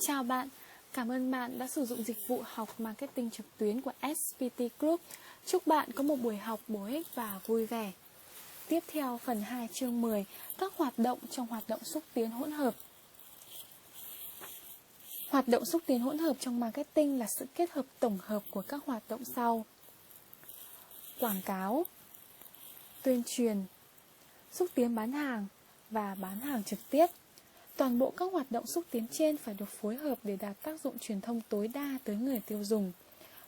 Chào bạn, cảm ơn bạn đã sử dụng dịch vụ học marketing trực tuyến của SPT Group. Chúc bạn có một buổi học bổ ích và vui vẻ. Tiếp theo phần 2 chương 10, các hoạt động trong hoạt động xúc tiến hỗn hợp. Hoạt động xúc tiến hỗn hợp trong marketing là sự kết hợp tổng hợp của các hoạt động sau: quảng cáo, tuyên truyền, xúc tiến bán hàng và bán hàng trực tiếp. Toàn bộ các hoạt động xúc tiến trên phải được phối hợp để đạt tác dụng truyền thông tối đa tới người tiêu dùng.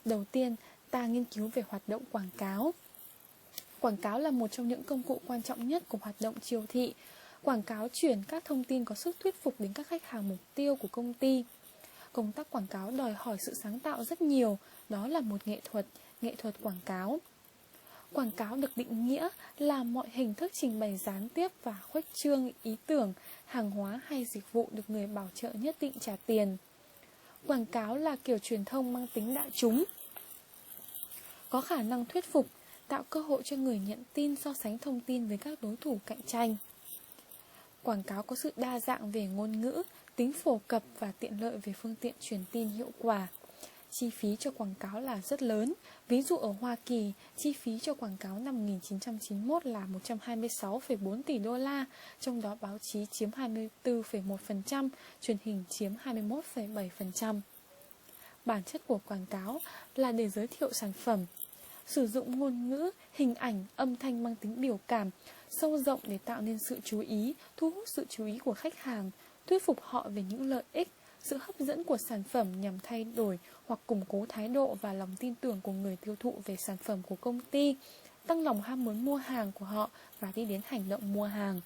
Đầu tiên, ta nghiên cứu về hoạt động quảng cáo. Quảng cáo là một trong những công cụ quan trọng nhất của hoạt động chiêu thị. Quảng cáo chuyển các thông tin có sức thuyết phục đến các khách hàng mục tiêu của công ty. Công tác quảng cáo đòi hỏi sự sáng tạo rất nhiều, đó là một nghệ thuật quảng cáo. Quảng cáo được định nghĩa là mọi hình thức trình bày gián tiếp và khuếch trương ý tưởng, hàng hóa hay dịch vụ được người bảo trợ nhất định trả tiền. Quảng cáo là kiểu truyền thông mang tính đại chúng, có khả năng thuyết phục, tạo cơ hội cho người nhận tin so sánh thông tin với các đối thủ cạnh tranh. Quảng cáo có sự đa dạng về ngôn ngữ, tính phổ cập và tiện lợi về phương tiện truyền tin hiệu quả. Chi phí cho quảng cáo là rất lớn. Ví dụ ở Hoa Kỳ, chi phí cho quảng cáo năm 1991 là 126,4 tỷ đô la, trong đó báo chí chiếm 24,1%, truyền hình chiếm 21,7%. Bản chất của quảng cáo là để giới thiệu sản phẩm, sử dụng ngôn ngữ, hình ảnh, âm thanh mang tính biểu cảm, sâu rộng để tạo nên sự chú ý, thu hút sự chú ý của khách hàng, thuyết phục họ về những lợi ích, sự hấp dẫn của sản phẩm nhằm thay đổi hoặc củng cố thái độ và lòng tin tưởng của người tiêu thụ về sản phẩm của công ty, tăng lòng ham muốn mua hàng của họ và đi đến hành động mua hàng.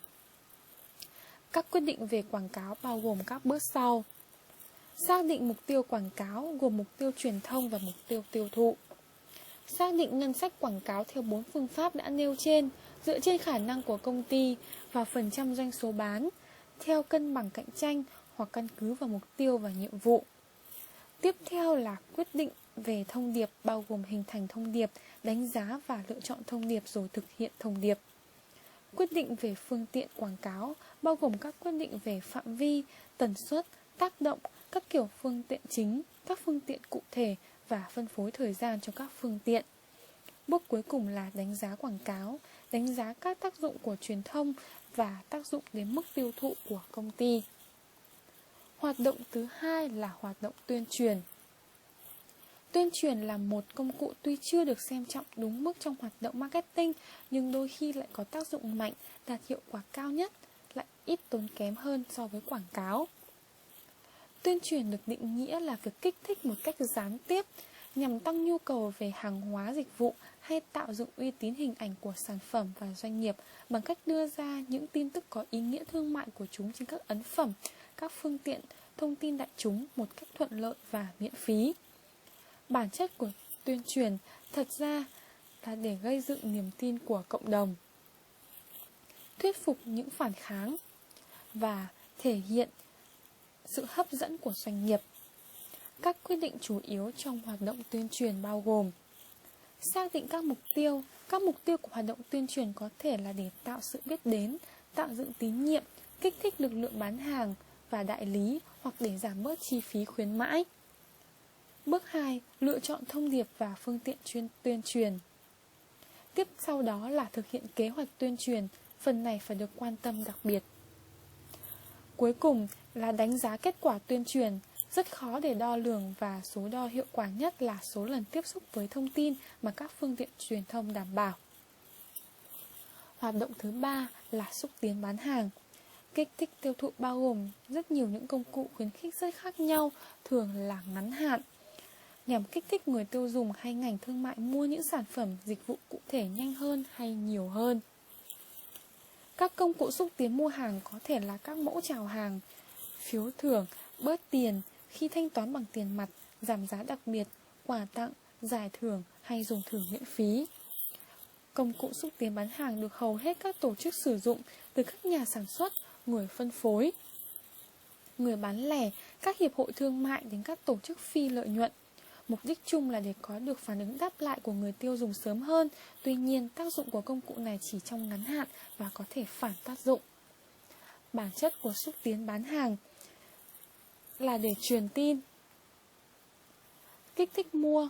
Các quyết định về quảng cáo bao gồm các bước sau. Xác định mục tiêu quảng cáo gồm mục tiêu truyền thông và mục tiêu tiêu thụ. Xác định ngân sách quảng cáo theo 4 phương pháp đã nêu trên, dựa trên khả năng của công ty và phần trăm doanh số bán, theo cân bằng cạnh tranh hoặc căn cứ vào mục tiêu và nhiệm vụ. Tiếp theo là quyết định về thông điệp, bao gồm hình thành thông điệp, đánh giá và lựa chọn thông điệp rồi thực hiện thông điệp. Quyết định về phương tiện quảng cáo, bao gồm các quyết định về phạm vi, tần suất, tác động, các kiểu phương tiện chính, các phương tiện cụ thể và phân phối thời gian cho các phương tiện. Bước cuối cùng là đánh giá quảng cáo, đánh giá các tác dụng của truyền thông và tác dụng đến mức tiêu thụ của công ty. Hoạt động thứ hai là hoạt động tuyên truyền. Tuyên truyền là một công cụ tuy chưa được xem trọng đúng mức trong hoạt động marketing, nhưng đôi khi lại có tác dụng mạnh, đạt hiệu quả cao nhất, lại ít tốn kém hơn so với quảng cáo. Tuyên truyền được định nghĩa là việc kích thích một cách gián tiếp nhằm tăng nhu cầu về hàng hóa dịch vụ hay tạo dựng uy tín hình ảnh của sản phẩm và doanh nghiệp bằng cách đưa ra những tin tức có ý nghĩa thương mại của chúng trên các ấn phẩm, các phương tiện thông tin đại chúng một cách thuận lợi và miễn phí. Bản chất của tuyên truyền thật ra là để gây dựng niềm tin của cộng đồng, thuyết phục những phản kháng và thể hiện sự hấp dẫn của doanh nghiệp. Các quyết định chủ yếu trong hoạt động tuyên truyền bao gồm: xác định các mục tiêu. Các mục tiêu của hoạt động tuyên truyền có thể là để tạo sự biết đến, tạo dựng tín nhiệm, kích thích lực lượng bán hàng và đại lý hoặc để giảm bớt chi phí khuyến mãi. Bước 2. Lựa chọn thông điệp và phương tiện tuyên truyền. Tiếp sau đó là thực hiện kế hoạch tuyên truyền. Phần này phải được quan tâm đặc biệt. Cuối cùng là đánh giá kết quả tuyên truyền. Rất khó để đo lường và số đo hiệu quả nhất là số lần tiếp xúc với thông tin mà các phương tiện truyền thông đảm bảo. Hoạt động thứ ba là xúc tiến bán hàng. Kích thích tiêu thụ bao gồm rất nhiều những công cụ khuyến khích rất khác nhau, thường là ngắn hạn, nhằm kích thích người tiêu dùng hay ngành thương mại mua những sản phẩm, dịch vụ cụ thể nhanh hơn hay nhiều hơn. Các công cụ xúc tiến mua hàng có thể là các mẫu chào hàng, phiếu thưởng, bớt tiền khi thanh toán bằng tiền mặt, giảm giá đặc biệt, quà tặng, giải thưởng hay dùng thử miễn phí. Công cụ xúc tiến bán hàng được hầu hết các tổ chức sử dụng, từ các nhà sản xuất, người phân phối, người bán lẻ, các hiệp hội thương mại đến các tổ chức phi lợi nhuận. Mục đích chung là để có được phản ứng đáp lại của người tiêu dùng sớm hơn. Tuy nhiên, tác dụng của công cụ này chỉ trong ngắn hạn và có thể phản tác dụng. Bản chất của xúc tiến bán hàng là để truyền tin, kích thích mua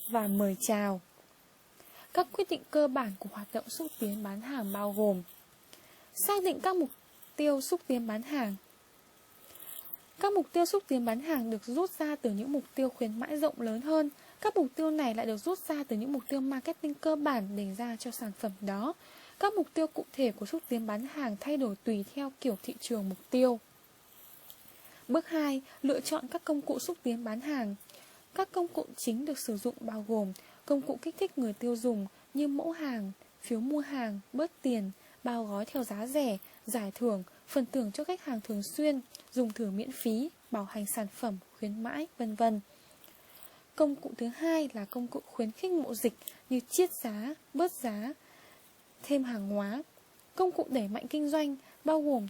và mời chào. Các quyết định cơ bản của hoạt động xúc tiến bán hàng bao gồm: xác định các mục tiêu xúc tiến bán hàng. Các mục tiêu xúc tiến bán hàng được rút ra từ những mục tiêu khuyến mãi rộng lớn hơn. Các mục tiêu này lại được rút ra từ những mục tiêu marketing cơ bản đề ra cho sản phẩm đó. Các mục tiêu cụ thể của xúc tiến bán hàng thay đổi tùy theo kiểu thị trường mục tiêu. Bước 2. Lựa chọn các công cụ xúc tiến bán hàng. Các công cụ chính được sử dụng bao gồm công cụ kích thích người tiêu dùng như mẫu hàng, phiếu mua hàng, bớt tiền, bao gói theo giá rẻ, giải thưởng, phần thưởng cho khách hàng thường xuyên, dùng thử miễn phí, bảo hành sản phẩm, khuyến mãi, vân vân. Công cụ thứ hai là công cụ khuyến khích mậu dịch như chiết giá, bớt giá, thêm hàng hóa. Công cụ đẩy mạnh kinh doanh bao gồm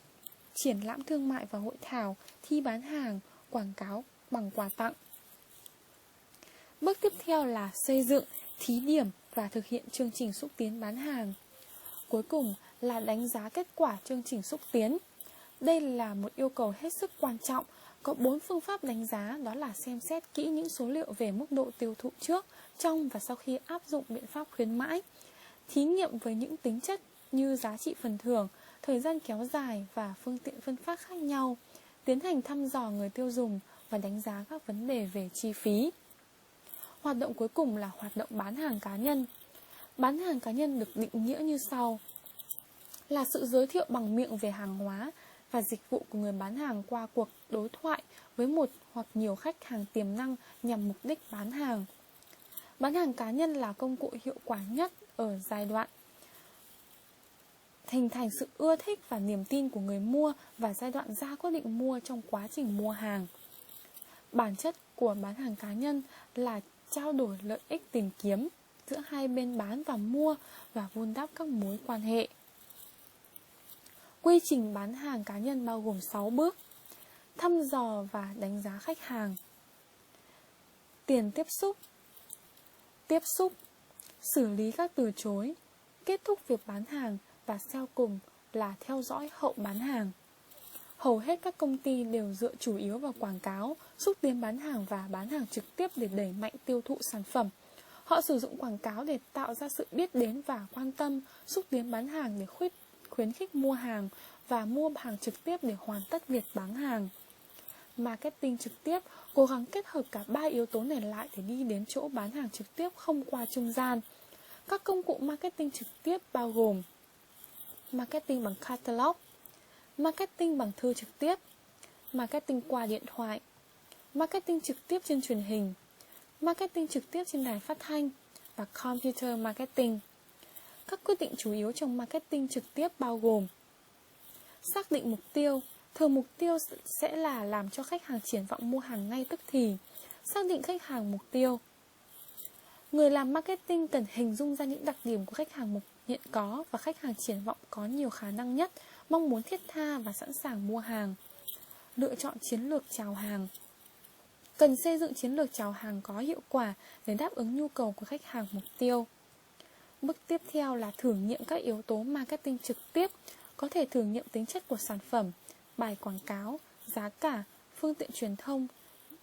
triển lãm thương mại và hội thảo, thi bán hàng, quảng cáo bằng quà tặng. Bước tiếp theo là xây dựng, thí điểm và thực hiện chương trình xúc tiến bán hàng. Cuối cùng là đánh giá kết quả chương trình xúc tiến. Đây là một yêu cầu hết sức quan trọng. Có 4 phương pháp đánh giá, đó là xem xét kỹ những số liệu về mức độ tiêu thụ trước, trong và sau khi áp dụng biện pháp khuyến mãi. Thí nghiệm với những tính chất như giá trị phần thưởng, thời gian kéo dài và phương tiện phân phát khác nhau. Tiến hành thăm dò người tiêu dùng và đánh giá các vấn đề về chi phí. Hoạt động cuối cùng là hoạt động bán hàng cá nhân. Bán hàng cá nhân được định nghĩa như sau: là sự giới thiệu bằng miệng về hàng hóa và dịch vụ của người bán hàng qua cuộc đối thoại với một hoặc nhiều khách hàng tiềm năng nhằm mục đích bán hàng. Bán hàng cá nhân là công cụ hiệu quả nhất ở giai đoạn hình thành sự ưa thích và niềm tin của người mua và giai đoạn ra quyết định mua trong quá trình mua hàng. Bản chất của bán hàng cá nhân là trao đổi lợi ích tìm kiếm giữa hai bên bán và mua và vun đắp các mối quan hệ. Quy trình bán hàng cá nhân bao gồm 6 bước: thăm dò và đánh giá khách hàng, tiền tiếp xúc, xử lý các từ chối, kết thúc việc bán hàng và sau cùng là theo dõi hậu bán hàng. Hầu hết các công ty đều dựa chủ yếu vào quảng cáo, xúc tiến bán hàng và bán hàng trực tiếp để đẩy mạnh tiêu thụ sản phẩm. Họ sử dụng quảng cáo để tạo ra sự biết đến và quan tâm, xúc tiến bán hàng để khuyến khích mua hàng và mua hàng trực tiếp để hoàn tất việc bán hàng. Marketing trực tiếp cố gắng kết hợp cả 3 yếu tố này lại để đi đến chỗ bán hàng trực tiếp không qua trung gian. Các công cụ marketing trực tiếp bao gồm marketing bằng catalog, marketing bằng thư trực tiếp, marketing qua điện thoại, marketing trực tiếp trên truyền hình, marketing trực tiếp trên đài phát thanh và computer marketing. Các quyết định chủ yếu trong marketing trực tiếp bao gồm xác định mục tiêu. Thường mục tiêu sẽ là làm cho khách hàng triển vọng mua hàng ngay tức thì. Xác định khách hàng mục tiêu. Người làm marketing cần hình dung ra những đặc điểm của khách hàng hiện có và khách hàng triển vọng có nhiều khả năng nhất, mong muốn thiết tha và sẵn sàng mua hàng. Lựa chọn chiến lược chào hàng. Cần xây dựng chiến lược chào hàng có hiệu quả để đáp ứng nhu cầu của khách hàng mục tiêu. Bước tiếp theo là thử nghiệm các yếu tố marketing trực tiếp, có thể thử nghiệm tính chất của sản phẩm, bài quảng cáo, giá cả, phương tiện truyền thông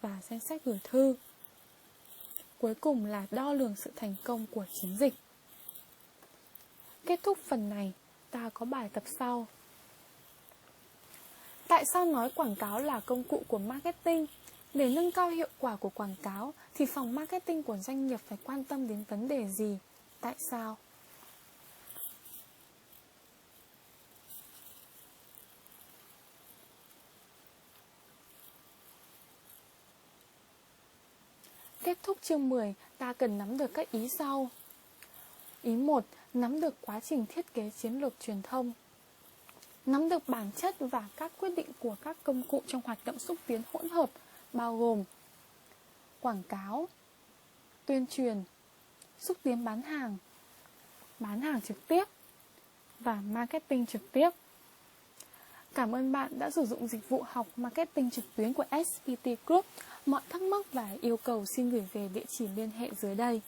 và danh sách gửi thư. Cuối cùng là đo lường sự thành công của chiến dịch. Kết thúc phần này, ta có bài tập sau. Tại sao nói quảng cáo là công cụ của marketing? Để nâng cao hiệu quả của quảng cáo thì phòng marketing của doanh nghiệp phải quan tâm đến vấn đề gì? Tại sao? Kết thúc chương 10, ta cần nắm được các ý sau. Ý 1. Nắm được quá trình thiết kế chiến lược truyền thông. Nắm được bản chất và các quyết định của các công cụ trong hoạt động xúc tiến hỗn hợp bao gồm quảng cáo, tuyên truyền, xúc tiến bán hàng trực tiếp và marketing trực tiếp. Cảm ơn bạn đã sử dụng dịch vụ học marketing trực tuyến của SPT Group. Mọi thắc mắc và yêu cầu xin gửi về địa chỉ liên hệ dưới đây.